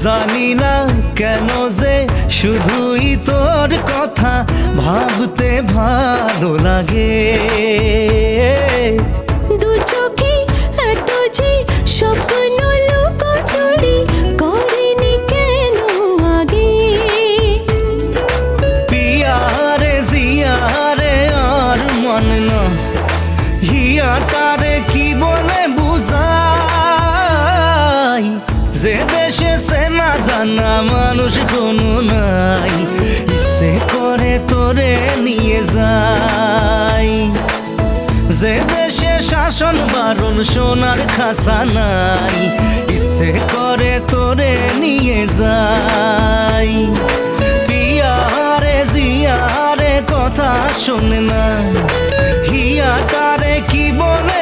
জানি না কেন যে শুধুই তোর কথা ভাবতে ভালো লাগে। দু চোখে এত যে স্বপ্ন লুকোচুরি করেনি কেন আগে। পিয়ারে জিয়ারে আর মন না হিয়াটারে কি বলে বুঝাই, যে দেশে সে না জানা মানুষ কোনো নাই, ইচ্ছে করে তোরে নিয়ে যাই। যে দেশে শাসন বারণ সোনার খাসা নাই, ইচ্ছে করে তোরে নিয়ে যাই। পিয়ারে জিয়ারে কথা শোনে না হিয়াটারে কি বলে